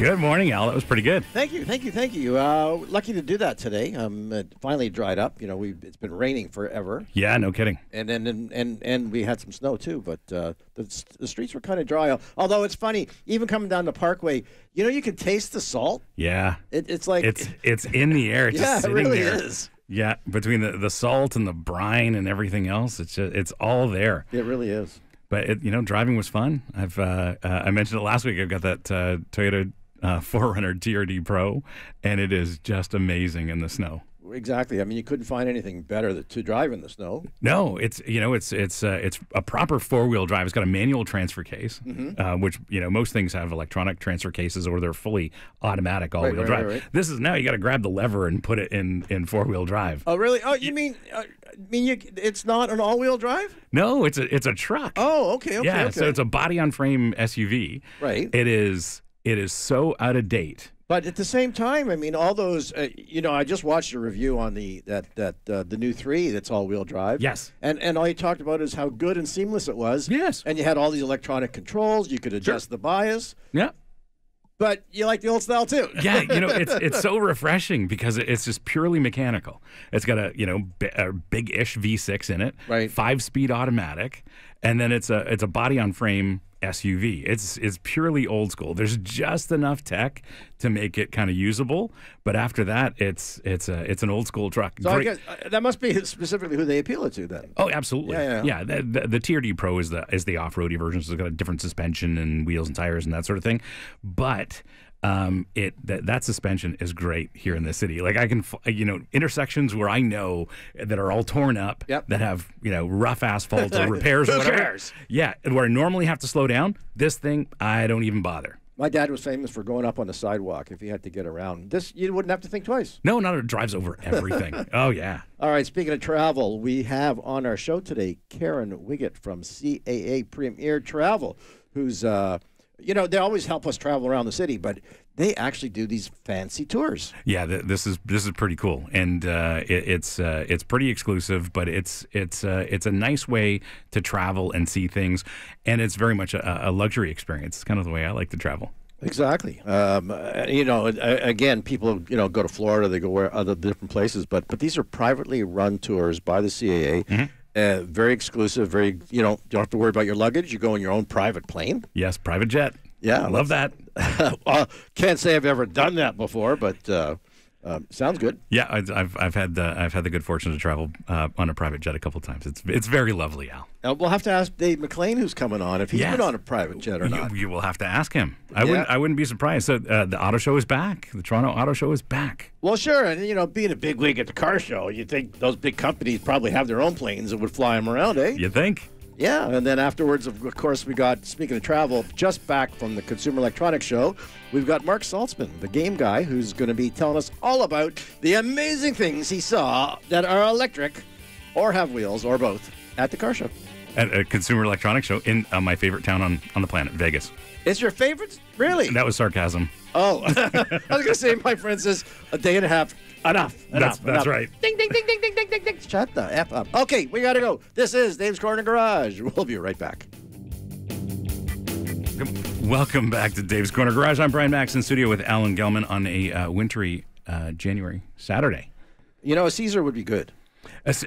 Good morning, Al. That was pretty good. Thank you, thank you, thank you. Lucky to do that today. It finally dried up. You know, it's been raining forever. Yeah, no kidding. And then and we had some snow too, but the streets were kind of dry. Although it's funny, even coming down the Parkway, you know, you can taste the salt. Yeah, it's like it's in the air. It's just sitting it really there. is. Yeah, between the salt and the brine and everything else, it's all there. It really is. But driving was fun. I mentioned it last week. I've got that Toyota 4Runner TRD Pro, and it is just amazing in the snow. Exactly. I mean, you couldn't find anything better to drive in the snow. No, it's a proper four-wheel drive. It's got a manual transfer case, which most things have electronic transfer cases or they're fully automatic all-wheel drive. Right. This is now you got to grab the lever and put it in four-wheel drive. Oh, really? Oh, you mean it's not an all-wheel drive? No, it's a truck. Oh, okay. Yeah, so it's a body-on-frame SUV. Right. It is so out of date. But at the same time, I mean, all those, I just watched a review on the new 3 that's all-wheel drive. Yes. And all you talked about is how good and seamless it was. Yes. And you had all these electronic controls. You could adjust the bias. Yeah. But you like the old style too. Yeah, it's so refreshing because it's just purely mechanical. It's got a big-ish V6 in it, right? 5-speed automatic, and then it's a body-on-frame SUV. It's purely old school. There's just enough tech to make it kind of usable, but after that, it's an old school truck. So I guess that must be specifically who they appeal it to then. Oh, absolutely. Yeah. The TRD Pro is the off-roady version, so it's got a different suspension and wheels and tires and that sort of thing. But that suspension is great here in the city. Like I can, intersections where I know that are all torn up, that have rough asphalt or repairs or whatever. Cares? Yeah, where I normally have to slow down. This thing, I don't even bother. My dad was famous for going up on the sidewalk if he had to get around. This, you wouldn't have to think twice. No, it drives over everything. Oh, yeah. All right, speaking of travel, we have on our show today Karen Wiggett from CAA Premier Travel, who's, they always help us travel around the city, but they actually do these fancy tours. Yeah, this is pretty cool, and it's pretty exclusive, but it's a nice way to travel and see things, and it's very much a luxury experience. It's kind of the way I like to travel. Exactly. Again, people go to Florida, they go where other different places, but these are privately run tours by the CAA. Mm-hmm. Very exclusive. Very you don't have to worry about your luggage. You go in your own private plane. Yes, private jet. Yeah, I love that. Can't say I've ever done that before, but sounds good. Yeah, I've had the good fortune to travel on a private jet a couple of times. It's very lovely, Al. We'll have to ask Dave McClean, who's coming on, if he's been on a private jet or not. You will have to ask him. I wouldn't be surprised. So the auto show is back. The Toronto Auto Show is back. Well, sure, and being a big wig at the car show, you'd think those big companies probably have their own planes that would fly them around, eh? You think? Yeah, and then afterwards, of course, we got, speaking of travel, just back from the Consumer Electronics Show, we've got Marc Saltzman, the game guy, who's going to be telling us all about the amazing things he saw that are electric or have wheels or both at the car show. At a Consumer Electronics Show in my favorite town on the planet, Vegas. It's your favorite? Really? That was sarcasm. Oh, I was going to say, my friend says a day and a half. Enough. That's right. Ding, ding, ding, ding, ding, ding, ding, ding. Shut the F up. Okay, we got to go. This is Dave's Corner Garage. We'll be right back. Welcome back to Dave's Corner Garage. I'm Brian Max in studio with Alan Gelman on a wintry January Saturday. A Caesar would be good.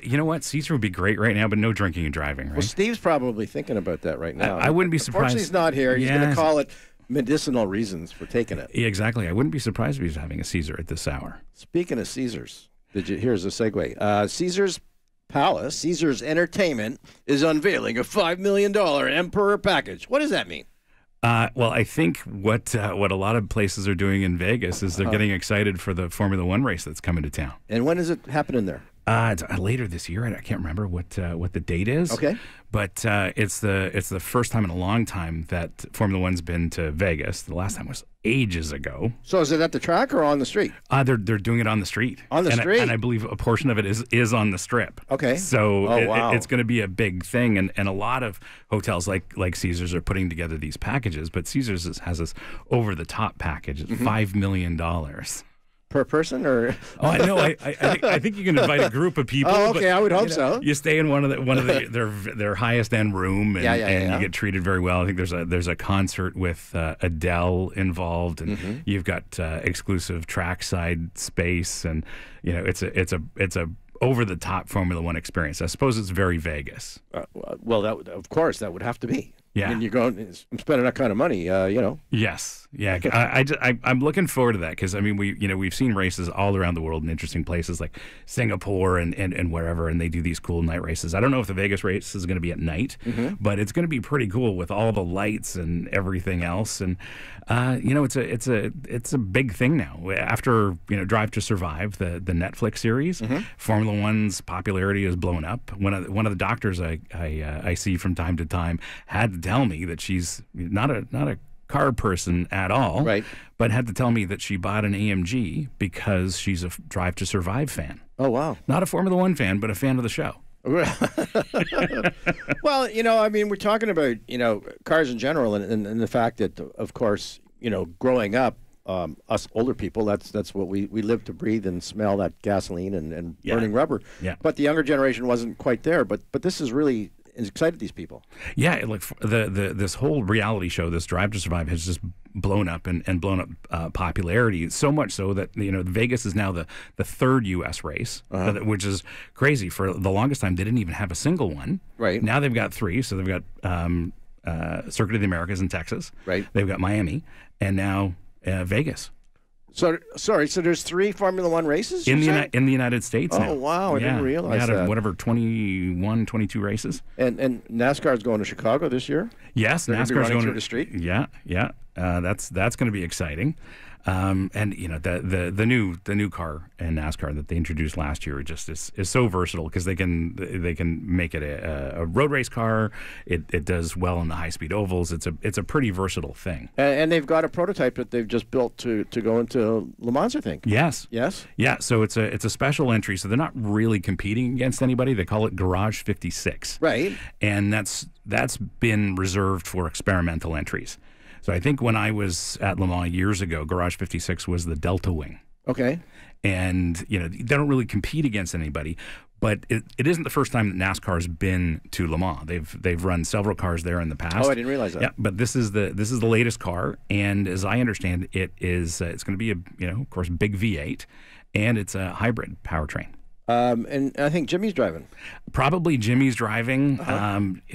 You know what? Caesar would be great right now, but no drinking and driving, right? Well, Steve's probably thinking about that right now. I wouldn't be surprised. Unfortunately, he's not here. He's going to call it medicinal reasons for taking it. Yeah, exactly. I wouldn't be surprised if he's having a Caesar at this hour. Speaking of Caesars, here's a segue. Caesars Palace, Caesars Entertainment, is unveiling a $5 million Emperor package. What does that mean? Well, I think what a lot of places are doing in Vegas is they're getting excited for the Formula One race that's coming to town. And when is it happening there? It's later this year. I can't remember what the date is. Okay. But it's the first time in a long time that Formula One's been to Vegas. The last time was ages ago. So is it at the track or on the street? They're doing it on the street. On the street? And I believe a portion of it is on the Strip. Okay. So wow. It's going to be a big thing. And a lot of hotels like Caesars are putting together these packages. But Caesars has this over-the-top package. It's $5 million. per person, or? Oh, I know. I think you can invite a group of people. Oh, okay. But, I would hope so. You stay in one of their highest end room, and, and you get treated very well. I think there's a concert with Adele involved, and you've got exclusive trackside space, and it's a over the top Formula One experience. I suppose it's very Vegas. Well, of course that would have to be. Yeah. I mean, you're going, I'm spending that kind of money, Yes. Yeah. I'm looking forward to that because, I mean, we've seen races all around the world in interesting places like Singapore and wherever, and they do these cool night races. I don't know if the Vegas race is going to be at night, but it's going to be pretty cool with all the lights and everything else. And, it's a big thing now. After, Drive to Survive, the Netflix series, Formula One's popularity has blown up. One of the doctors I see from time to time had to tell me that she's not a car person at all, right? But had to tell me that she bought an AMG because she's a Drive to Survive fan. Oh, wow. Not a Formula One fan, but a fan of the show. Well, I mean, we're talking about, cars in general and the fact that, of course, growing up, us older people, that's what we live to breathe and smell that gasoline and burning rubber. Yeah. But the younger generation wasn't quite there. But this is really excited these people. Yeah, like this whole reality show, this Drive to Survive, has just blown up and blown up popularity, so much so that Vegas is now the third U.S. race, which is crazy. For the longest time, they didn't even have a single one. Right. Now they've got three. So they've got Circuit of the Americas in Texas. Right. They've got Miami, and now Vegas. So there's 3 Formula One races in the United States now. Oh, wow, I didn't realize that. Whatever, 21, 22 races. And NASCAR's going to Chicago this year? Yes, NASCAR's going through the street? Yeah. That's going to be exciting. And the new car in NASCAR that they introduced last year just is so versatile because they can make it a road race car. It does well in the high speed ovals. It's a pretty versatile thing. And they've got a prototype that they've just built to go into Le Mans, I think. Yes. Yes. Yeah. So it's a special entry. So they're not really competing against anybody. They call it Garage 56. Right. And that's been reserved for experimental entries. So I think when I was at Le Mans years ago, Garage 56 was the Delta Wing. Okay. And, they don't really compete against anybody. But it isn't the first time that NASCAR's been to Le Mans. They've run several cars there in the past. Oh, I didn't realize that. Yeah, but this is the latest car, and as I understand it, is it's going to be of course, big V8, and it's a hybrid powertrain. And I think Jimmy's driving. Probably Jimmy's driving.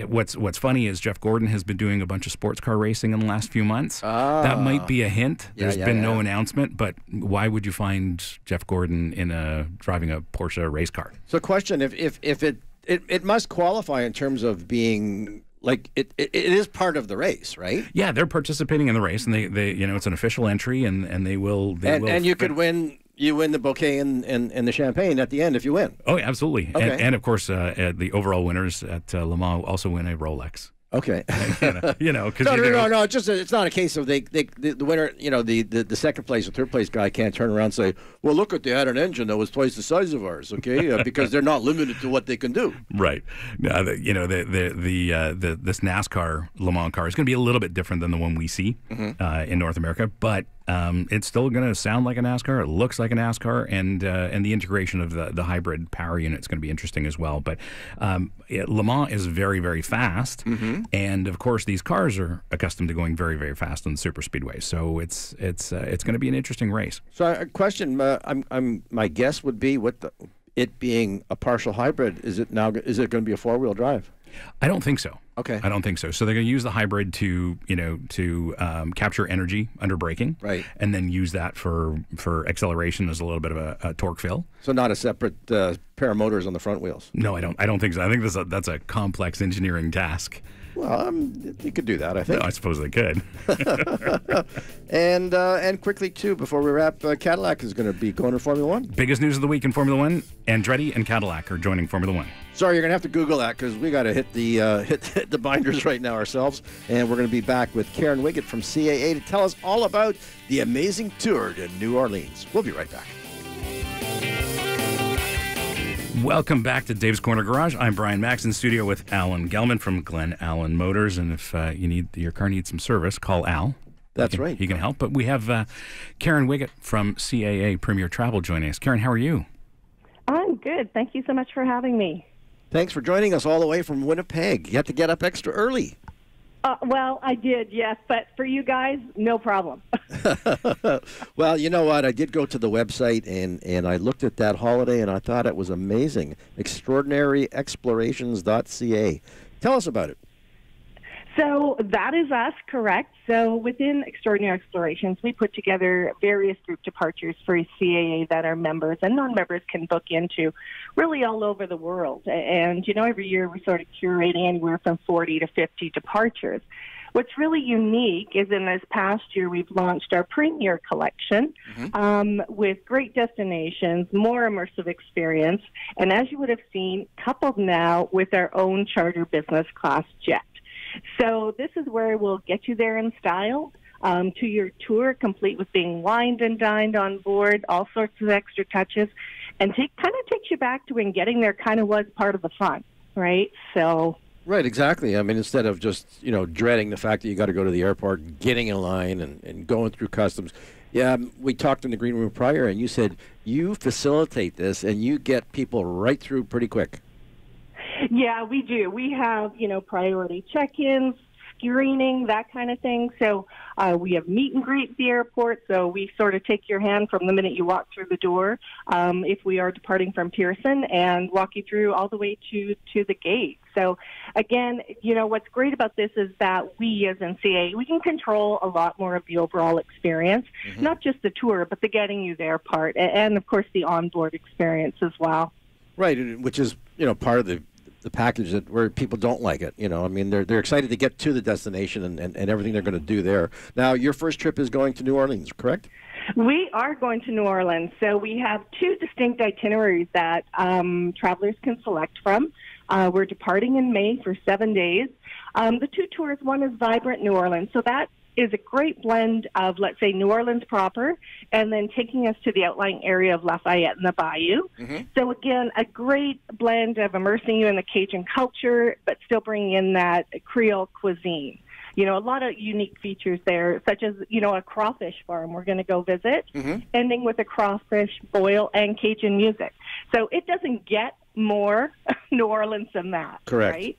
What's funny is Jeff Gordon has been doing a bunch of sports car racing in the last few months. That might be a hint. There's been no announcement, but why would you find Jeff Gordon driving a Porsche race car? So, question: If it must qualify in terms of being. Like it is part of the race, right? Yeah, they're participating in the race, and they it's an official entry, and they will. And you could win. You win the bouquet and the champagne at the end if you win. Oh, yeah, absolutely. Okay. And of course, the overall winners at Le Mans also win a Rolex. Okay. Because no. It's not a case of the winner. The second place or third place guy can't turn around and say, "Well, look, they had an engine that was twice the size of ours." Okay, because they're not limited to what they can do. Right. This NASCAR Le Mans car is going to be a little bit different than the one we see in North America, but it's still going to sound like a NASCAR. It looks like a NASCAR, and the integration of the hybrid power unit is going to be interesting as well. But Le Mans is very, very fast, and of course these cars are accustomed to going very, very fast on the super speedways. So it's going to be an interesting race. So a question, my guess would be it being a partial hybrid. Is it going to be a 4-wheel drive? I don't think so. Okay. I don't think so. So they're going to use the hybrid to capture energy under braking, right? And then use that for acceleration as a little bit of a torque fill. So not a separate pair of motors on the front wheels. No, I don't think so. I think that's a complex engineering task. Well, you could do that, I think. No, I suppose they could. And quickly, too, before we wrap, Cadillac is going to be going to Formula One. Biggest news of the week in Formula One, Andretti and Cadillac are joining Formula One. Sorry, you're going to have to Google that because we got to hit the binders right now ourselves. And we're going to be back with Karen Wiggett from CAA to tell us all about the amazing tour to New Orleans. We'll be right back. Welcome back to Dave's Corner Garage. I'm Brian Max in studio with Alan Gelman from Glen Allen Motors. And if your car needs some service, call Al. That's right. He can help. But we have Karen Wiggett from CAA Premier Travel joining us. Karen, how are you? I'm good. Thank you so much for having me. Thanks for joining us all the way from Winnipeg. You had to get up extra early. Well, I did, yes, but for you guys, no problem. Well, you know what? I did go to the website, and I looked at that holiday, and I thought it was amazing. Extraordinaryexplorations.ca. Tell us about it. So that is us, correct. So within Extraordinary Explorations, we put together various group departures for CAA that our members and non-members can book into really all over the world. And, every year we're sort of curating anywhere from 40 to 50 departures. What's really unique is in this past year, we've launched our Premier Collection with great destinations, more immersive experience, and as you would have seen, coupled now with our own charter business class jet. So this is where we'll get you there in style to your tour, complete with being wined and dined on board, all sorts of extra touches, and kind of takes you back to when getting there kind of was part of the fun, right? So. Right, exactly. I mean, instead of just, dreading the fact that you got to go to the airport, getting in line and going through customs. Yeah, we talked in the green room prior, and you said you facilitate this and you get people right through pretty quick. Yeah, we do. We have, priority check-ins, screening, that kind of thing. So we have meet and greet at the airport. So we sort of take your hand from the minute you walk through the door, if we are departing from Pearson, and walk you through all the way to the gate. So again, what's great about this is that we as NCA, we can control a lot more of the overall experience, not just the tour, but the getting you there part, and of course the onboard experience as well. Right, which is, part of the package where people don't like it. I mean, they're excited to get to the destination and everything they're going to do there. Now, your first trip is going to New Orleans, correct? We are going to New Orleans. So we have two distinct itineraries that travelers can select from. We're departing in May for 7 days. The two tours, one is Vibrant New Orleans. So that is a great blend of, let's say, New Orleans proper, and then taking us to the outlying area of Lafayette and the Bayou. So again, a great blend of immersing you in the Cajun culture, but still bringing in that Creole cuisine. A lot of unique features there, such as, a crawfish farm we're going to go visit, ending with a crawfish boil and Cajun music. So it doesn't get more New Orleans than that. Correct. Right?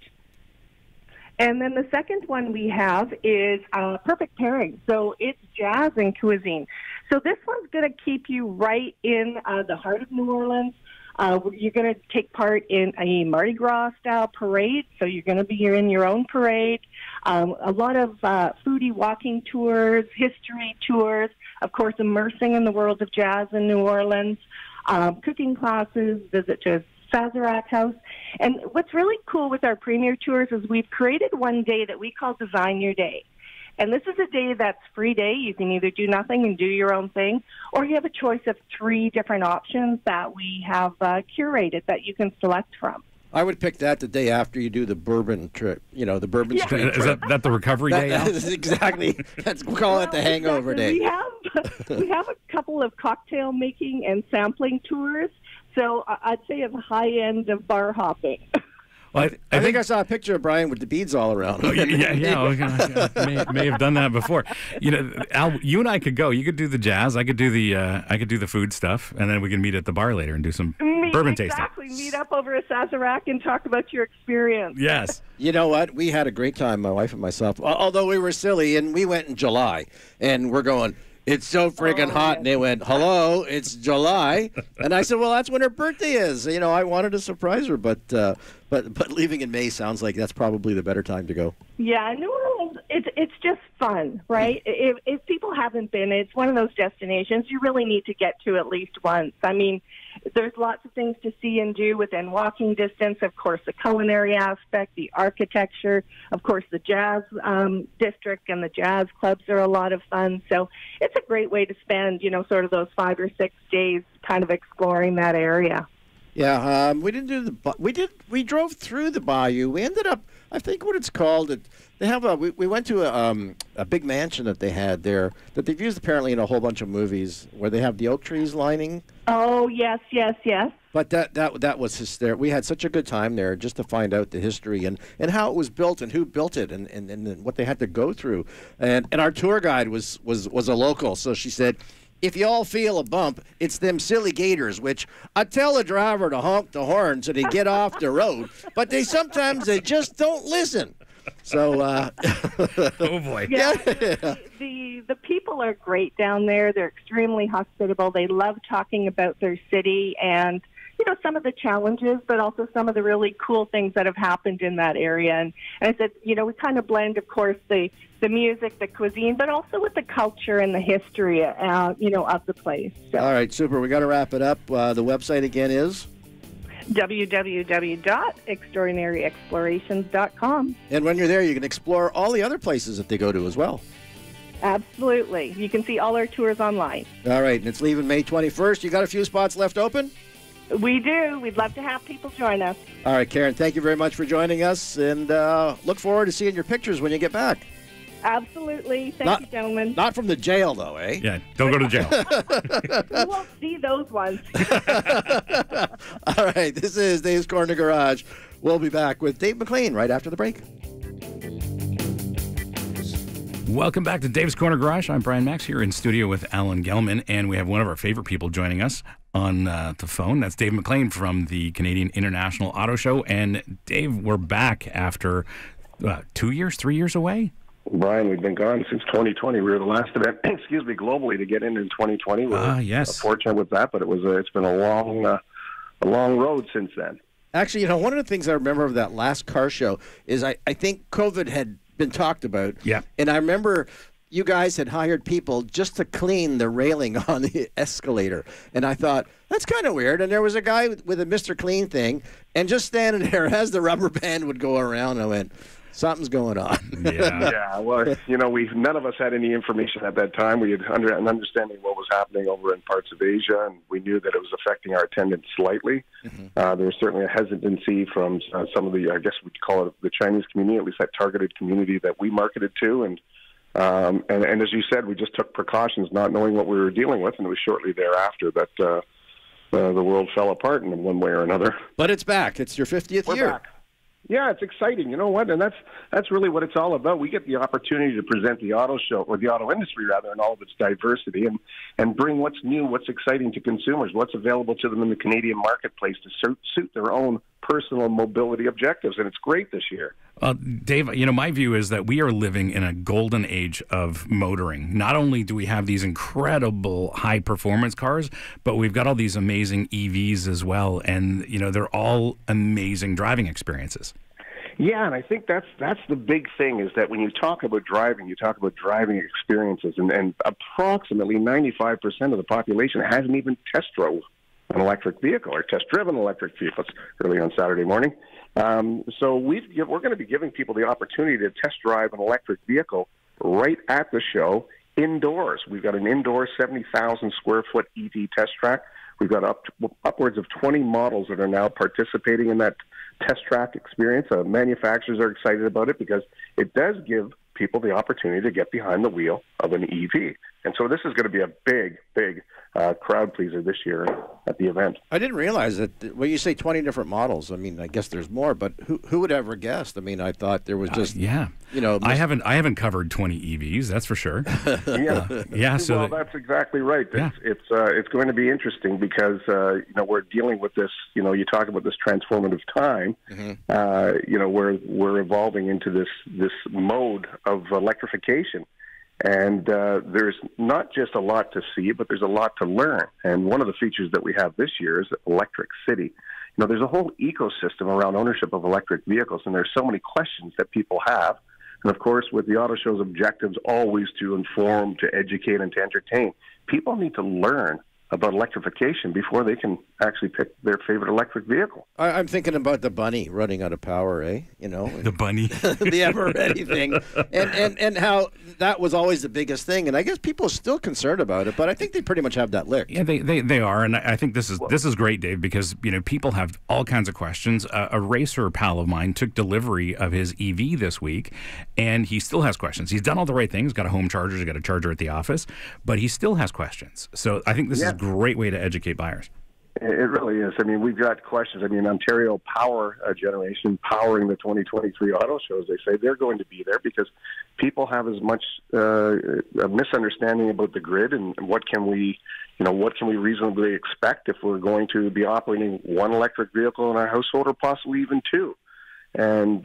And then the second one we have is Perfect Pairing. So it's jazz and cuisine. So this one's going to keep you right in the heart of New Orleans. You're going to take part in a Mardi Gras-style parade. So you're going to be in your own parade. A lot of foodie walking tours, history tours, of course, immersing in the world of jazz in New Orleans, cooking classes, visit to Sazerac House. And what's really cool with our Premier Tours is we've created one day that we call Design Your Day. And this is a day that's free day. You can either do nothing and do your own thing, or you have a choice of 3 different options that we have curated that you can select from. I would pick that the day after you do the bourbon trip, the bourbon street trip. Is that the recovery day? Exactly. We'll call it the hangover day. We have a couple of cocktail making and sampling tours. So I'd say at the high end of bar hopping. Well, I think I saw a picture of Brian with the beads all around. Oh, yeah. May have done that before. Al, you and I could go. You could do the jazz. I could do the food stuff, and then we can meet at the bar later and do some bourbon tasting. Exactly. Meet up over a Sazerac and talk about your experience. Yes. You know what? We had a great time, my wife and myself. Although we were silly, and we went in July, and we're going, it's so friggin' hot. And they went, hello, it's July. And I said, well, that's when her birthday is. I wanted to surprise her, but leaving in May sounds like that's probably the better time to go. Yeah, New Orleans, it's just fun, right? If people haven't been, it's one of those destinations you really need to get to at least once. I mean, there's lots of things to see and do within walking distance. Of course, the culinary aspect, the architecture, of course, the jazz district and the jazz clubs are a lot of fun. So it's a great way to spend, sort of those 5 or 6 days kind of exploring that area. Yeah, we didn't do we drove through the bayou. We ended up, I think what it's called, they have we went to a big mansion that they had there that they've used apparently in a whole bunch of movies where they have the oak trees lining. Oh, yes. But that was hysterical. We had such a good time there just to find out the history and how it was built and who built it and what they had to go through. And our tour guide was a local, so she said, if you all feel a bump, it's them silly gators, which I tell the driver to honk the horn so they get off the road, but sometimes they just don't listen. So, oh boy, yeah. The people are great down there. They're extremely hospitable. They love talking about their city and some of the challenges, but also some of the really cool things that have happened in that area. And I said, we kind of blend, of course, the music, the cuisine, but also with the culture and the history, of the place. So. All right, super. We got to wrap it up. The website again is www.extraordinaryexplorations.com. And when you're there, you can explore all the other places that they go to as well. Absolutely. You can see all our tours online. All right, and it's leaving May 21st. You got a few spots left open? We do. We'd love to have people join us. All right, Karen, thank you very much for joining us, and look forward to seeing your pictures when you get back. Absolutely. Thank you, gentlemen. Not from the jail, though, eh? Yeah, don't go to jail. We won't see those ones. All right, this is Dave's Corner Garage. We'll be back with Dave McClean right after the break. Welcome back to Dave's Corner Garage. I'm Brian Max here in studio with Alan Gelman, and we have one of our favorite people joining us on the phone. That's Dave McClean from the Canadian International Auto Show. And Dave, we're back after 3 years away? Brian, we've been gone since 2020. We were the last event, globally to get in 2020. We're yes. fortunate with that, but it's been a long road since then. Actually, one of the things I remember of that last car show is I think COVID had been talked about. Yeah. And I remember you guys had hired people just to clean the railing on the escalator. And I thought, that's kind of weird. And there was a guy with a Mr. Clean thing, and just standing there as the rubber band would go around, I went, something's going on. Yeah. Yeah, well, none of us had any information at that time. We had an understanding of what was happening over in parts of Asia, and we knew that it was affecting our attendance slightly. Mm-hmm. There was certainly a hesitancy from some of the, I guess we'd call it the Chinese community, at least that targeted community that we marketed to. And as you said, we just took precautions, not knowing what we were dealing with, and it was shortly thereafter that the world fell apart in one way or another. But it's back. It's your 50th year. Back. Yeah, it's exciting. You know what? And that's really what it's all about. We get the opportunity to present the auto show, or the auto industry rather, in all of its diversity, and bring what's new, what's exciting to consumers, what's available to them in the Canadian marketplace to suit their own personal mobility objectives. And it's great this year. Dave, my view is that we are living in a golden age of motoring. Not only do we have these incredible high-performance cars, but we've got all these amazing EVs as well, and they're all amazing driving experiences. Yeah, and I think that's the big thing, is that when you talk about driving, you talk about driving experiences, and approximately 95% of the population hasn't even test drove an electric vehicle or test-driven electric vehicles early on Saturday morning. So we're going to be giving people the opportunity to test drive an electric vehicle right at the show indoors. We've got an indoor 70,000 square foot EV test track. We've got upwards of 20 models that are now participating in that test track experience. Manufacturers are excited about it because it does give people the opportunity to get behind the wheel of an EV. And so this is going to be a big crowd pleaser this year at the event. I didn't realize that. Well, you say 20 different models. I mean, I guess there's more, but who would ever guessed? I mean, I thought there was just I haven't covered 20 EVs, that's for sure. Yeah. So well, that's exactly right. It's going to be interesting because we're dealing with this. You talk about this transformative time. Mm-hmm. We're evolving into this mode of electrification. And there's not just a lot to see, but there's a lot to learn. And one of the features that we have this year is Electric City. There's a whole ecosystem around ownership of electric vehicles, and there's so many questions that people have. And, of course, with the auto show's objectives always to inform, to educate, and to entertain, people need to learn about electrification before they can actually pick their favorite electric vehicle. I'm thinking about the bunny running out of power, eh? You know, The bunny. the ever-ready thing, and how that was always the biggest thing. And I guess people are still concerned about it, but I think they pretty much have that licked. Yeah, they are, and I think this is great, Dave, because people have all kinds of questions. A racer pal of mine took delivery of his EV this week, and he still has questions. He's done all the right things, got a home charger, he's got a charger at the office, but he still has questions. So I think this is a great way to educate buyers. It really is. I mean, we've got questions. I mean, Ontario Power Generation powering the 2023 auto shows, they say they're going to be there because people have as much a misunderstanding about the grid and what can we reasonably expect if we're going to be operating one electric vehicle in our household or possibly even two. And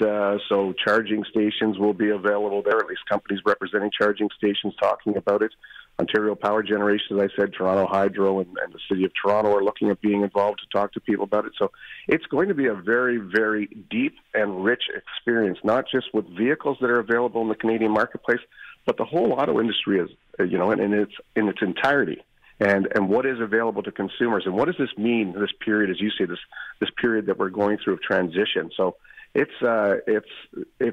so charging stations will be available there, at least companies representing charging stations talking about it. Ontario Power Generation, as I said, Toronto Hydro and the City of Toronto are looking at being involved to talk to people about it. So it's going to be a very, very deep and rich experience, not just with vehicles that are available in the Canadian marketplace, but the whole auto industry is, in its entirety. And what is available to consumers, and what does this mean, this period, as you say, this period that we're going through of transition. So it's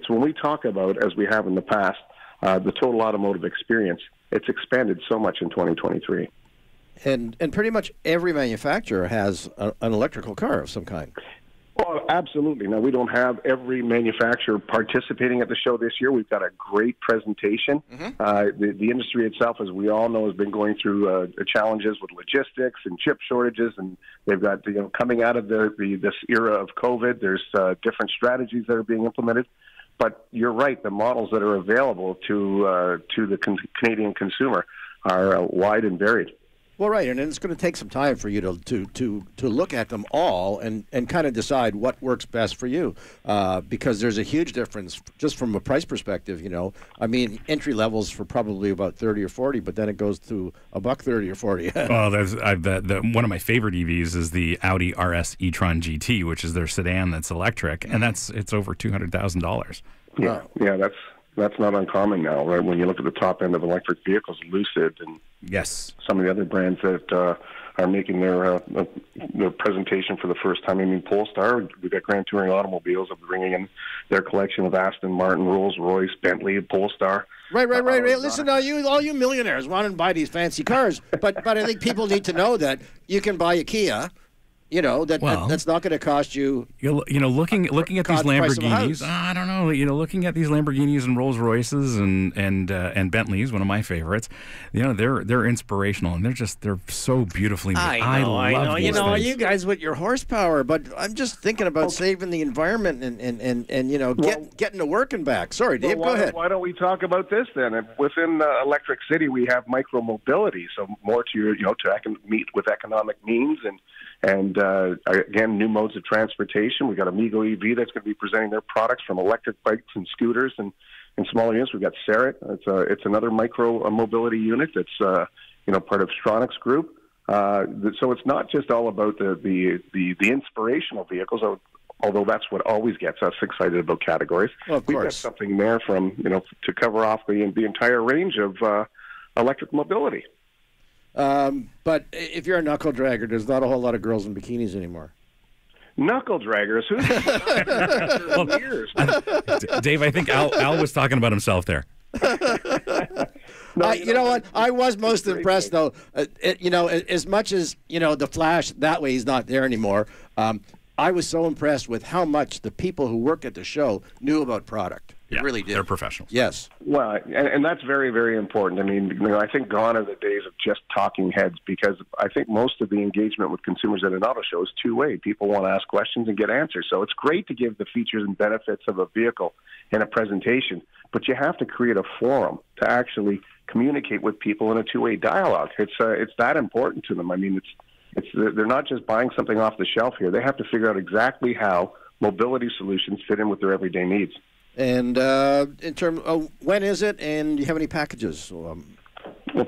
when we talk about, as we have in the past, the total automotive experience, it's expanded so much in 2023. And pretty much every manufacturer has an electrical car of some kind. Well, absolutely. Now, we don't have every manufacturer participating at the show this year. We've got a great presentation. Mm-hmm. The industry itself, as we all know, has been going through challenges with logistics and chip shortages, and they've got, coming out of this era of COVID, there's different strategies that are being implemented. But you're right, the models that are available to the Canadian consumer are wide and varied. Well, right, and it's going to take some time for you to look at them all and kind of decide what works best for you, because there's a huge difference just from a price perspective. I mean, entry levels for probably about 30 or 40, but then it goes to $130 or $40. Well, one of my favorite EVs is the Audi RS e-tron GT, which is their sedan that's electric, and it's over $200,000. Yeah, that's not uncommon now, right? When you look at the top end of electric vehicles, Lucid and some of the other brands that are making their presentation for the first time. I mean, Polestar, we've got Grand Touring Automobiles are bringing in their collection of Aston Martin, Rolls-Royce, Bentley, Polestar. Right. Listen, all you millionaires want to buy these fancy cars, but I think people need to know that you can buy a Kia. That's not going to cost you. Looking at these Lamborghinis, I don't know. Looking at these Lamborghinis and Rolls Royces and Bentleys, one of my favorites. They're inspirational and they're so beautifully made. I know. These things. You guys with your horsepower, but I'm just thinking about saving the environment and getting to work and back. Sorry, Dave, go ahead. Why don't we talk about this then? Within Electric City, we have micro mobility, so more to meet with economic means and again, new modes of transportation. We've got Amigo EV that's going to be presenting their products from electric bikes and scooters and smaller units. We've got Sarit. It's another micro mobility unit that's part of Stronix Group. So it's not just all about the inspirational vehicles, although that's what always gets us excited about categories. Well, of course. We've got something there from to cover off the entire range of electric mobility. But if you're a knuckle dragger, there's not a whole lot of girls in bikinis anymore. Knuckle draggers? Who's Dave, I think Al was talking about himself there. You know what? I was most impressed, though. As much as, the Flash, that way he's not there anymore. I was so impressed with how much the people who work at the show knew about product. It really did. They're professionals. Yes. Well, and that's very, very important. I mean, I think gone are the days of just talking heads, because I think most of the engagement with consumers at an auto show is two-way. People want to ask questions and get answers. So it's great to give the features and benefits of a vehicle in a presentation, but you have to create a forum to actually communicate with people in a two-way dialogue. It's that important to them. I mean, they're not just buying something off the shelf here. They have to figure out exactly how mobility solutions fit in with their everyday needs. And in terms of when is it, and do you have any packages? Well,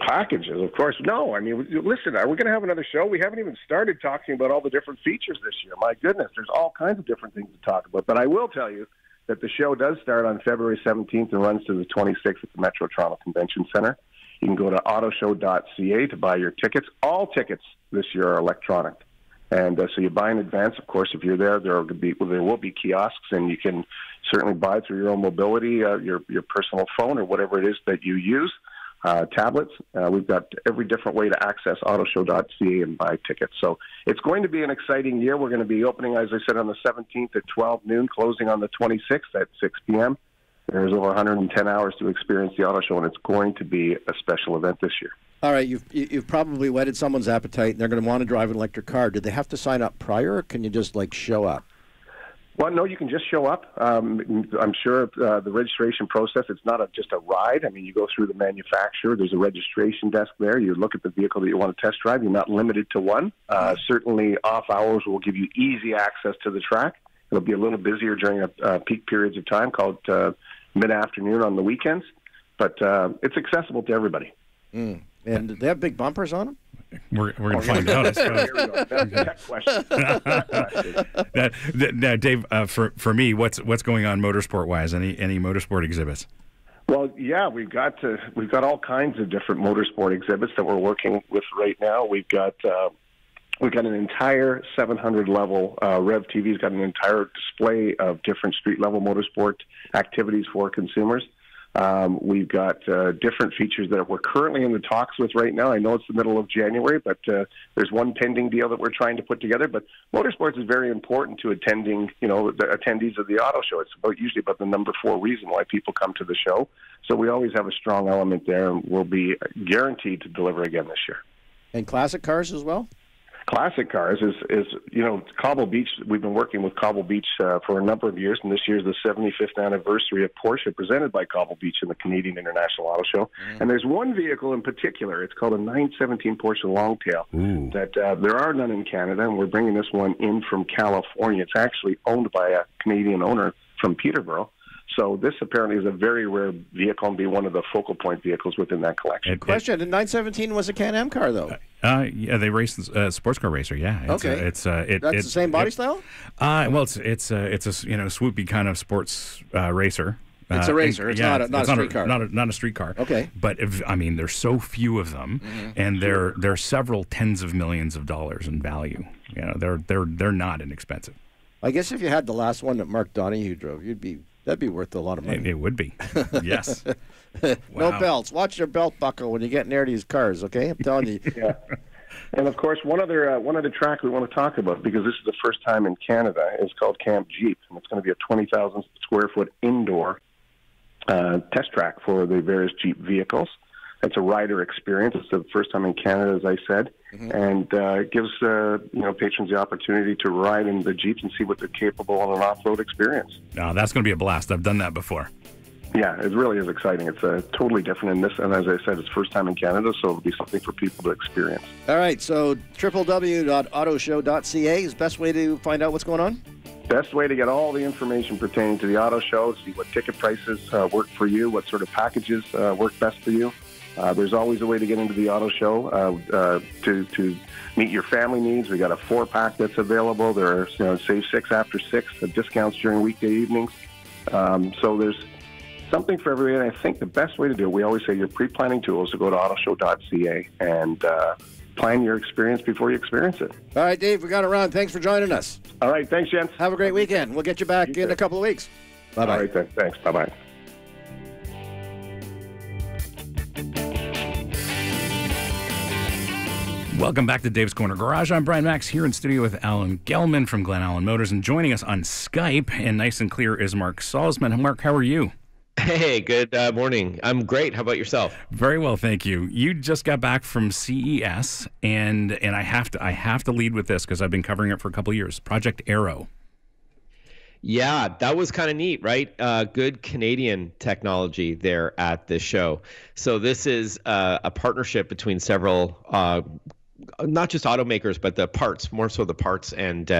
packages, of course. No, I mean, listen, are we going to have another show? We haven't even started talking about all the different features this year. My goodness, there's all kinds of different things to talk about. But I will tell you that the show does start on February 17th and runs to the 26th at the Metro Toronto Convention Center. You can go to autoshow.ca to buy your tickets. All tickets this year are electronic. And so you buy in advance. Of course, if you're there, there will be kiosks, and you can certainly buy through your own mobility, your personal phone or whatever it is that you use, tablets. We've got every different way to access autoshow.ca and buy tickets. So it's going to be an exciting year. We're going to be opening, as I said, on the 17th at 12 noon, closing on the 26th at 6 p.m. There's over 110 hours to experience the auto show, and it's going to be a special event this year. All right, you've probably whetted someone's appetite, and they're going to want to drive an electric car. Do they have to sign up prior, or can you just, show up? Well, no, you can just show up. I'm sure the registration process, it's not just a ride. I mean, you go through the manufacturer. There's a registration desk there. You look at the vehicle that you want to test drive. You're not limited to one. Certainly, off hours will give you easy access to the track. It'll be a little busier during peak periods of time called mid-afternoon on the weekends. But it's accessible to everybody. Mm. And do they have big bumpers on them? We're going to find out. There we go. That's a tech question. Now, Dave, for me, what's going on motorsport-wise? Any motorsport exhibits? Well, yeah, we've got all kinds of different motorsport exhibits that we're working with right now. We've got an entire 700 level Rev TV's got an entire display of different street level motorsport activities for consumers. We've got different features that we're currently in the talks with right now. I know it's the middle of January, but there's one pending deal that we're trying to put together. But motorsports is very important to the attendees of the auto show. It's usually about the number 4 reason why people come to the show. So we always have a strong element there, and we'll be guaranteed to deliver again this year. And classic cars as well? Classic cars is Cobble Beach. We've been working with Cobble Beach for a number of years, and this year is the 75th anniversary of Porsche, presented by Cobble Beach in the Canadian International Auto Show. Mm. And there's one vehicle in particular. It's called a 917 Porsche Longtail. Ooh. That there are none in Canada, and we're bringing this one in from California. It's actually owned by a Canadian owner from Peterborough. So this apparently is a very rare vehicle and be one of the focal point vehicles within that collection. Question: the 917 was a Can-Am car, though. Yeah, they race sports car racer. Yeah. That's the same body style. Well, it's a swoopy kind of sports racer. It's a racer. It's not a street car. Not a street car. Okay. But there's so few of them, and they're several tens of millions of dollars in value. They're not inexpensive. I guess if you had the last one that Mark Donahue drove, that'd be worth a lot of money. It would be. Yes. No belts. Watch your belt buckle when you get near these cars, okay? I'm telling you. Yeah. And, of course, one other track we want to talk about, because this is the first time in Canada, is called Camp Jeep. And it's going to be a 20,000-square-foot indoor test track for the various Jeep vehicles. It's a rider experience. It's the first time in Canada, as I said, and it gives patrons the opportunity to ride in the Jeeps and see what they're capable on an off-road experience. Oh, that's going to be a blast. I've done that before. Yeah, it really is exciting. It's totally different in this, and as I said, it's first time in Canada, so it'll be something for people to experience. All right, so www.autoshow.ca is the best way to find out what's going on? Best way to get all the information pertaining to the auto show, see what ticket prices work for you, what sort of packages work best for you. There's always a way to get into the auto show to meet your family needs. We got a 4-pack that's available. There are save 6 after 6 discounts during weekday evenings. So there's something for everyone. I think the best way to do it, we always say your pre-planning tool is to go to autoshow.ca and plan your experience before you experience it. All right, Dave, we got to run. Thanks for joining us. All right, thanks, gents. Have a great weekend. We'll get you back in a couple of weeks. Bye-bye. All right, then. Thanks. Bye-bye. Welcome back to Dave's Corner Garage. I'm Brian Max here in studio with Alan Gelman from Glen Allen Motors, and joining us on Skype and nice and clear is Marc Saltzman. Marc, how are you? Hey, good morning. I'm great. How about yourself? Very well, thank you. You just got back from CES, and I have to lead with this because I've been covering it for a couple of years. Project Aero. Yeah, that was kind of neat, right? Good Canadian technology there at this show. So this is a partnership between several not just automakers, but the parts, more so the parts, and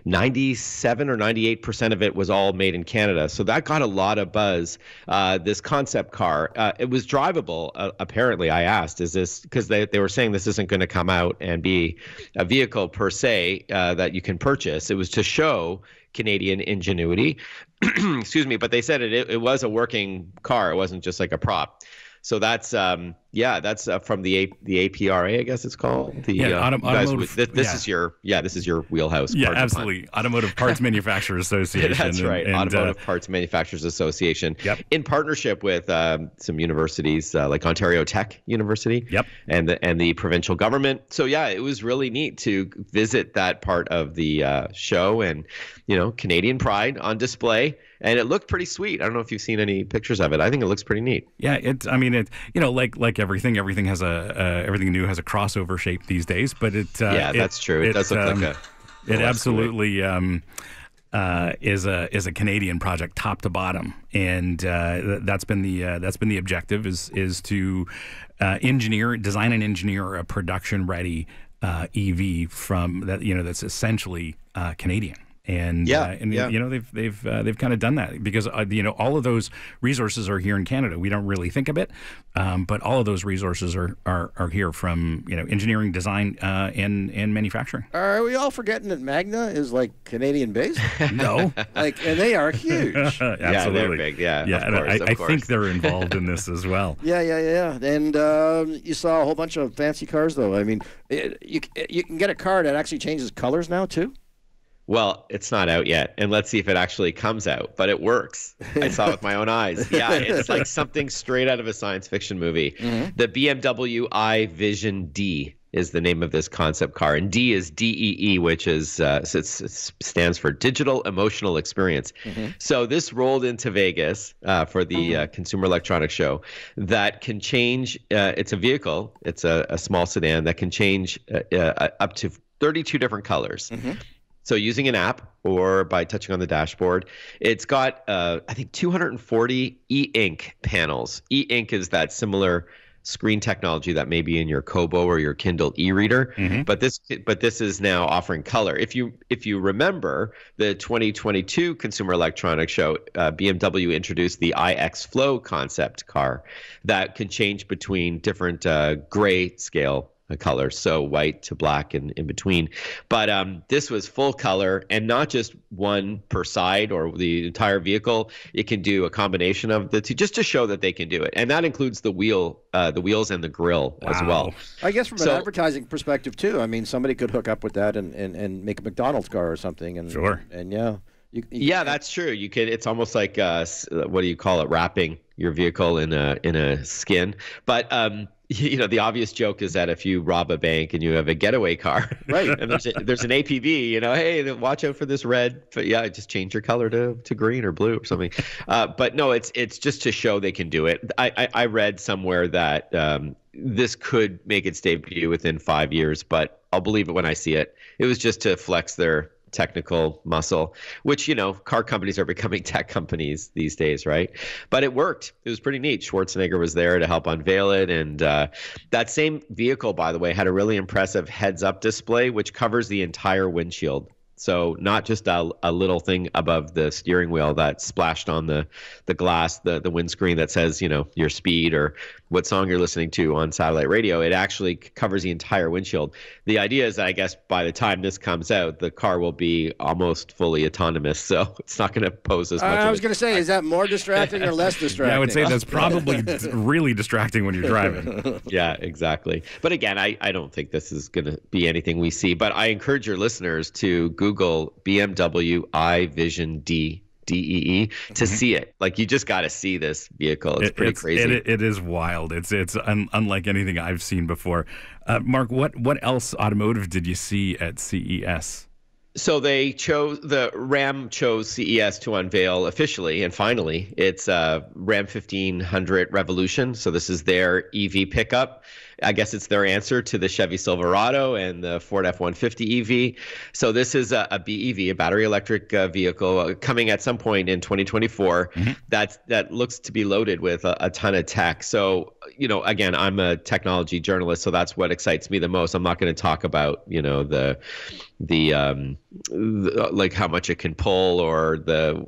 97 or 98% of it was all made in Canada. So that got a lot of buzz. This concept car, it was drivable, apparently. I asked, is this, because they were saying this isn't going to come out and be a vehicle per se that you can purchase. It was to show Canadian ingenuity. Excuse me, but they said it was a working car. It wasn't just like a prop. So that's Yeah, that's from the APRA, I guess it's called. The automotive. This is your wheelhouse. Yeah, absolutely. Automotive Parts Manufacturers Association. That's right. Automotive Parts Manufacturers Association. Yep. In partnership with some universities like Ontario Tech University. Yep. And the provincial government. So yeah, it was really neat to visit that part of the show, and Canadian pride on display. And it looked pretty sweet. I don't know if you've seen any pictures of it. I think it looks pretty neat. Yeah, like everything has everything new has a crossover shape these days. But that's true. It does look like it absolutely is a Canadian project, top to bottom, and that's been the objective is to design and engineer a production ready EV from that that's essentially Canadian. And they've kind of done that because all of those resources are here in Canada. We don't really think of it, but all of those resources are here from engineering, design, and manufacturing. Are we all forgetting that Magna is like Canadian based? No, and they are huge. Absolutely, yeah, they're big. Yeah, I think they're involved in this as well. Yeah. And you saw a whole bunch of fancy cars, though. I mean, you can get a car that actually changes colors now too. Well, it's not out yet, and let's see if it actually comes out, but it works. I saw it with my own eyes. Yeah, it's like something straight out of a science fiction movie. Mm-hmm. The BMW i Vision D is the name of this concept car, and D is DEE, which is it stands for Digital Emotional Experience. Mm-hmm. So this rolled into Vegas for the Consumer Electronics Show that can change. It's a vehicle. It's a small sedan that can change up to 32 different colors. Mm-hmm. So using an app or by touching on the dashboard, it's got, I think, 240 e-ink panels. E-ink is that similar screen technology that may be in your Kobo or your Kindle e-reader, mm-hmm. but this is now offering color. If you remember the 2022 Consumer Electronics Show, BMW introduced the iX Flow concept car that can change between different gray scale colors, so white to black and in between. But this was full color, and not just one per side or the entire vehicle. It can do a combination of the two, just to show that they can do it, and that includes the wheels and the grille as well. I guess from an advertising perspective too. I mean, somebody could hook up with that and make a McDonald's car or something. And sure. And yeah. That's true. You could. It's almost like what do you call it? Wrapping your vehicle in a skin. But the obvious joke is that if you rob a bank and you have a getaway car, right, and there's an APB, hey, watch out for this red. But yeah, just change your color to green or blue or something. But no, it's just to show they can do it. I read somewhere that this could make its debut within 5 years, but I'll believe it when I see it. It was just to flex their technical muscle, which car companies are becoming tech companies these days, right? But it worked. It was pretty neat. Schwarzenegger was there to help unveil it, and that same vehicle, by the way, had a really impressive heads-up display which covers the entire windshield. So not just a little thing above the steering wheel that splashed on the glass, the windscreen that says, your speed or what song you're listening to on satellite radio. It actually covers the entire windshield. The idea is that I guess by the time this comes out, the car will be almost fully autonomous. So it's not going to pose as much. I was going to say, is that more distracting or less distracting? Yeah, I would say that's probably really distracting when you're driving. Yeah, exactly. But again, I don't think this is going to be anything we see. But I encourage your listeners to Google BMW i Vision D. DEE to see it. Like, you just got to see this vehicle. It's pretty crazy. It is wild. It's unlike anything I've seen before. Mark, what else automotive did you see at CES? So Ram chose CES to unveil officially and finally its Ram 1500 Revolution. So this is their EV pickup. I guess it's their answer to the Chevy Silverado and the Ford F-150 EV. So this is a BEV, a battery electric vehicle coming at some point in 2024. Mm-hmm. That looks to be loaded with a ton of tech. So, again, I'm a technology journalist, so that's what excites me the most. I'm not going to talk about, the like how much it can pull, or the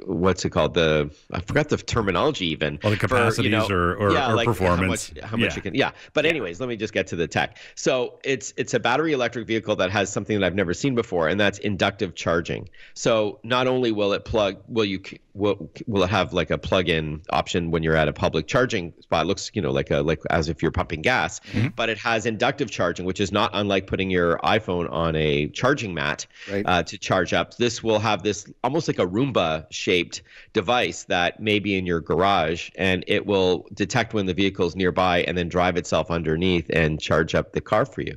what's it called, I forgot the terminology even. Well, the capacities or like performance. How much it can. Yeah. But anyways, let me just get to the tech. So it's a battery electric vehicle that has something that I've never seen before, and that's inductive charging. So not only will it will it have like a plug-in option when you're at a public charging spot. It looks, like as if you're pumping gas, but it has inductive charging, which is not unlike putting your iPhone on a charging mat to charge up. This will have this almost like a Roomba shaped device that may be in your garage, and it will detect when the vehicle's nearby and then drive itself underneath and charge up the car for you,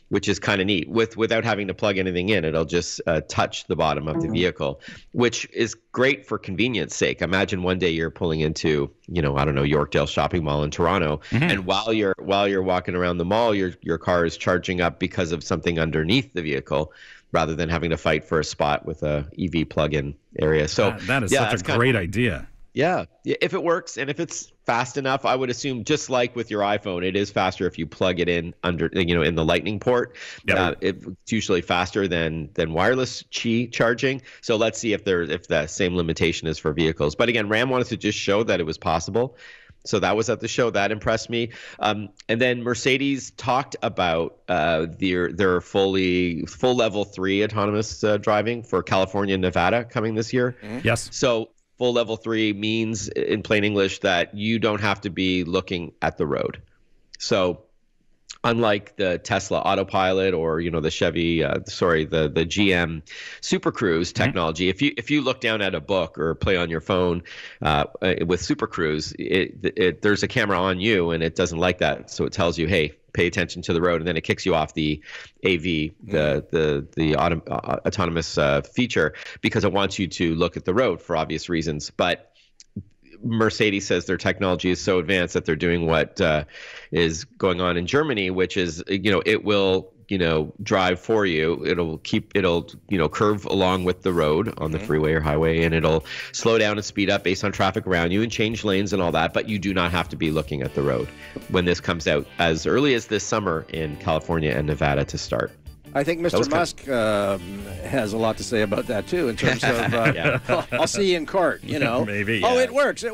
which is kind of neat. Without having to plug anything in, it'll just touch the bottom of the vehicle, which is great for convenience sake. Imagine one day you're pulling into, I don't know, Yorkdale Shopping Mall in Toronto, and while you're walking around the mall, your car is charging up because of something underneath the vehicle, rather than having to fight for a spot with a EV plug-in area. So that is such a great idea. Yeah, if it works and if it's fast enough, I would assume, just like with your iPhone, it is faster if you plug it in in the lightning port. It's usually faster than wireless Qi charging. So let's see if the same limitation is for vehicles. But again, Ram wanted to just show that it was possible. So that was at the show. That impressed me. And then Mercedes talked about their full level 3 autonomous driving for California and Nevada coming this year. Yes. So full level 3 means, in plain English, that you don't have to be looking at the road. So unlike the Tesla autopilot or the Chevy, the GM Super Cruise technology, if you look down at a book or play on your phone with Super Cruise, there's a camera on you and it doesn't like that, so it tells you, hey, pay attention to the road, and then it kicks you off the AV, the autonomous feature, because it wants you to look at the road for obvious reasons. But Mercedes says their technology is so advanced that they're doing what is going on in Germany, which is, it will, drive for you. It'll curve along with the road on the freeway or highway, and it'll slow down and speed up based on traffic around you and change lanes and all that. But you do not have to be looking at the road when this comes out as early as this summer in California and Nevada to start. I think Mr. Musk has a lot to say about that, too, in terms of, I'll see you in court, Maybe, Oh, it works.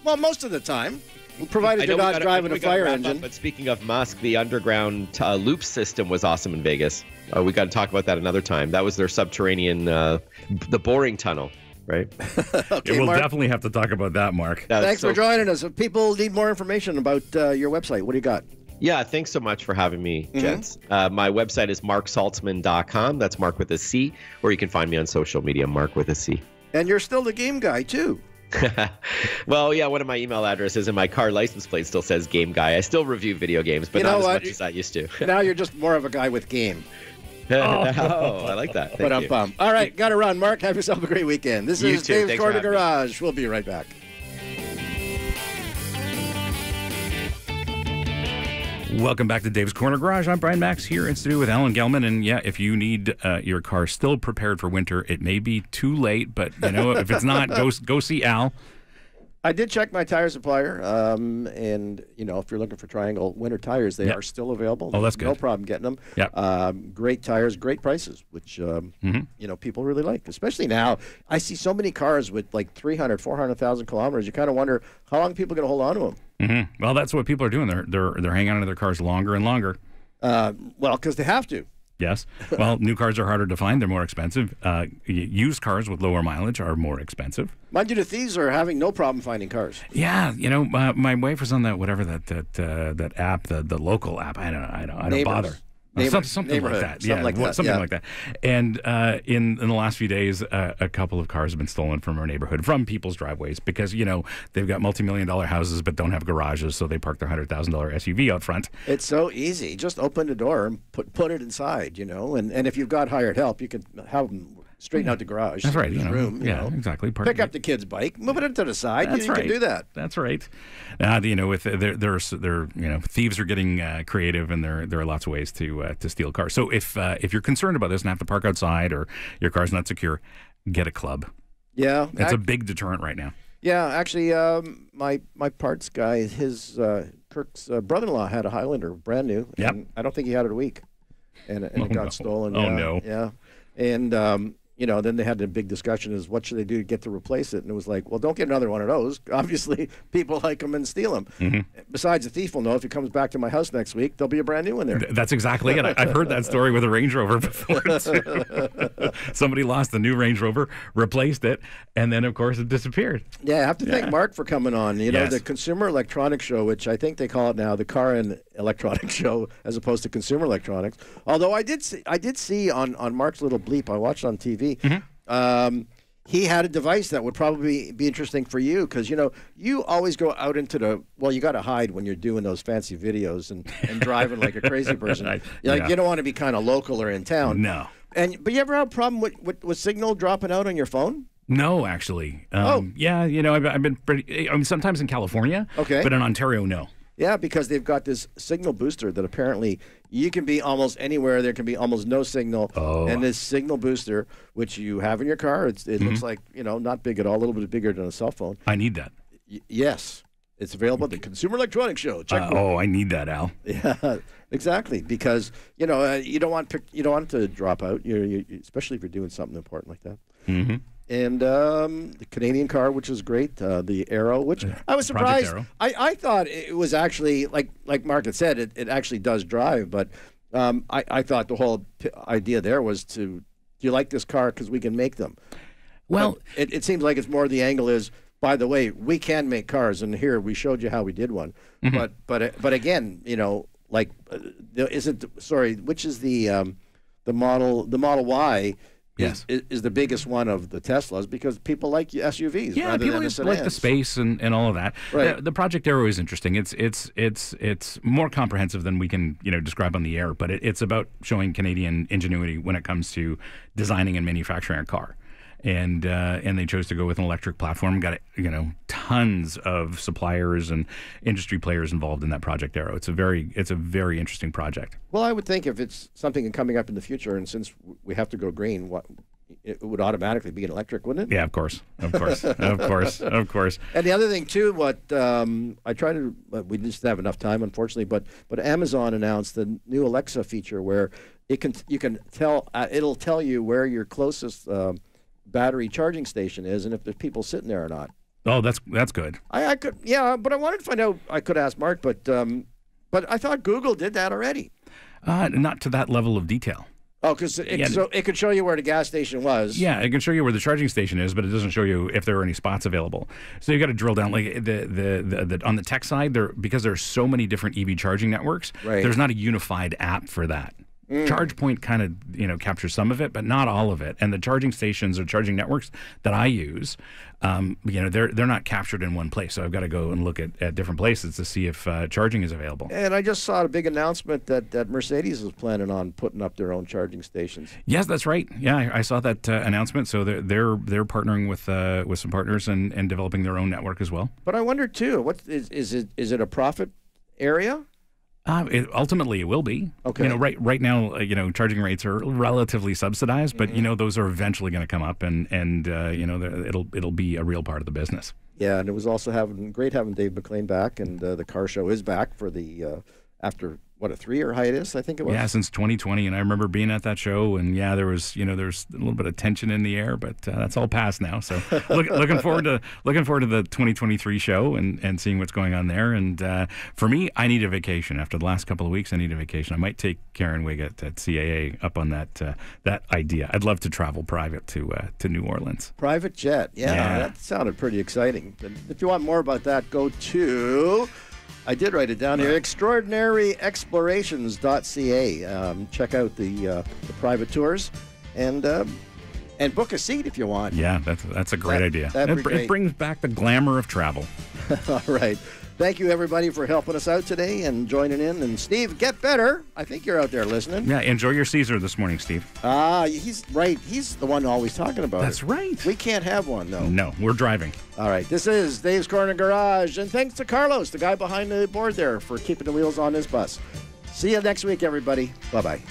Well, most of the time, provided you're not driving a fire engine. But speaking of Musk, the underground loop system was awesome in Vegas. We got to talk about that another time. That was their subterranean, the boring tunnel. Right. Okay, we'll Mark, definitely have to talk about that, Mark. Thanks for joining us. If people need more information about your website, what do you got? Yeah, thanks so much for having me, gents. My website is marcsaltzman.com. That's Mark with a C. Or you can find me on social media, Mark with a C. And you're still the game guy, too. Well, yeah, one of my email addresses and my car license plate still says game guy. I still review video games, but not as much as I used to. Now you're just more of a guy with game. Oh, I like that. Thank you. All right, got to run. Mark, have yourself a great weekend. This is Dave's Corner Garage. We'll be right back. Welcome back to Dave's Corner Garage. I'm Brian Max here in studio with Alan Gelman. And yeah, if you need your car still prepared for winter, it may be too late. But if it's not, go see Al. I did check my tire supplier, and if you're looking for Triangle winter tires, they are still available. Oh, that's good. No problem getting them. Yeah. Great tires, great prices, which people really like. Especially now, I see so many cars with like 300, 400,000 kilometers. You kind of wonder how long people are going to hold on to them. Well, that's what people are doing. They're hanging on to their cars longer and longer. Because they have to. Yes. Well, new cars are harder to find. They're more expensive. Used cars with lower mileage are more expensive. Mind you, the thieves are having no problem finding cars. Yeah. My wife was on that app, the local app. I don't bother. Something like that. Something like that. And in the last few days, a couple of cars have been stolen from our neighborhood, from people's driveways, because they've got multi-million-dollar houses but don't have garages, so they park their $100,000 SUV out front. It's so easy. Just open the door and put it inside. And if you've got hired help, you can have them straighten out the garage. That's right. Room. Exactly. Pick up the kid's bike, move it to the side. That's right. You can do that. That's right. With thieves are getting creative, and there are lots of ways to steal cars. So if you're concerned about this and have to park outside, or your car's not secure, get a club. Yeah, it's a big deterrent right now. Yeah, actually, my parts guy, Kirk's brother-in-law had a Highlander, brand new. And I don't think he had it a week, and it got stolen. Oh no. Yeah. And then they had a big discussion: is what should they do to get to replace it? And it was like, well, don't get another one of those. Obviously, people like them and steal them. Besides, the thief will know if he comes back to my house next week, there'll be a brand new one there. That's exactly it. I've heard that story with a Range Rover before, too. Somebody lost the new Range Rover, replaced it, and then, of course, it disappeared. Yeah, I have to thank Marc for coming on. The Consumer Electronics Show, which I think they call it now the Car and Electronics Show, as opposed to Consumer Electronics. Although I did see on Marc's little bleep, I watched on TV, he had a device that would probably be interesting for you because, you always go out into you got to hide when you're doing those fancy videos and driving like a crazy person. You don't want to be kind of local or in town. No. But you ever have a problem with signal dropping out on your phone? No, actually. Yeah, I've been pretty, sometimes in California, but in Ontario, no. Yeah, because they've got this signal booster that apparently you can be almost anywhere. There can be almost no signal. Oh. And this signal booster, which you have in your car, it looks like, not big at all, a little bit bigger than a cell phone. I need that. Yes. It's available at the Consumer Electronics Show. Check I need that, Al. Yeah, exactly. Because, you don't want it to drop out, especially if you're doing something important like that. Mm-hmm. And the Canadian car, which is great, the Arrow, which I was surprised. I thought it was actually, like Marc had said, it actually does drive. But I thought the whole idea there was do you like this car because we can make them? Well, it seems like it's more the angle is, by the way, we can make cars, and here we showed you how we did one. Mm-hmm. But again, which is the Model Y? Yes, is the biggest one of the Teslas because people like SUVs. Yeah, rather people than like the space and all of that. Right. The Project Arrow is interesting. It's more comprehensive than we can describe on the air, but it's about showing Canadian ingenuity when it comes to designing and manufacturing a car. And they chose to go with an electric platform. Got tons of suppliers and industry players involved in that Project Arrow. It's a very interesting project. Well, I would think if it's something coming up in the future, and since we have to go green, it would automatically be an electric, wouldn't it? Yeah, of course. And the other thing too, we just didn't have enough time, unfortunately. But Amazon announced the new Alexa feature where you can tell it'll tell you where your closest battery charging station is and if there's people sitting there or not. Oh, that's good. I could, but I wanted to find out. I could ask Marc, but I thought Google did that already. Not to that level of detail. Oh, because it could show you where the gas station was. Yeah, it can show you where the charging station is, but it doesn't show you if there are any spots available. So you got to drill down. Like the on the tech side, because there's so many different EV charging networks. Right. There's not a unified app for that. ChargePoint kind of captures some of it, but not all of it. And the charging stations or charging networks that I use, they're not captured in one place. So I've got to go and look at different places to see if charging is available. And I just saw a big announcement that Mercedes is planning on putting up their own charging stations. Yes, that's right. Yeah, I saw that announcement. So they're partnering with some partners and developing their own network as well. But I wonder too, what is it a profit area? Ultimately, it will be. Okay. Right now, charging rates are relatively subsidized, but those are eventually going to come up, and it'll be a real part of the business. Yeah, and it was also great having Dave McClean back, and the car show is back for the after a 3-year hiatus, I think it was. Yeah, since 2020, and I remember being at that show, and there was a little bit of tension in the air, but that's all past now. So looking forward to the 2023 show and seeing what's going on there. And for me, I need a vacation. After the last couple of weeks, I need a vacation. I might take Karen Wiggett at CAA up on that idea. I'd love to travel private to New Orleans. Private jet, yeah, that sounded pretty exciting. And if you want more about that, go to. I did write it down here. extraordinaryexplorations.ca. Check out the private tours and book a seat if you want. Yeah, that's a great idea. It brings back the glamour of travel. All right. Thank you, everybody, for helping us out today and joining in. And, Steve, get better. I think you're out there listening. Yeah, enjoy your Caesar this morning, Steve. He's right. He's the one always talking about That's right. We can't have one, though. No, we're driving. All right. This is Dave's Corner Garage. And thanks to Carlos, the guy behind the board there, for keeping the wheels on his bus. See you next week, everybody. Bye-bye.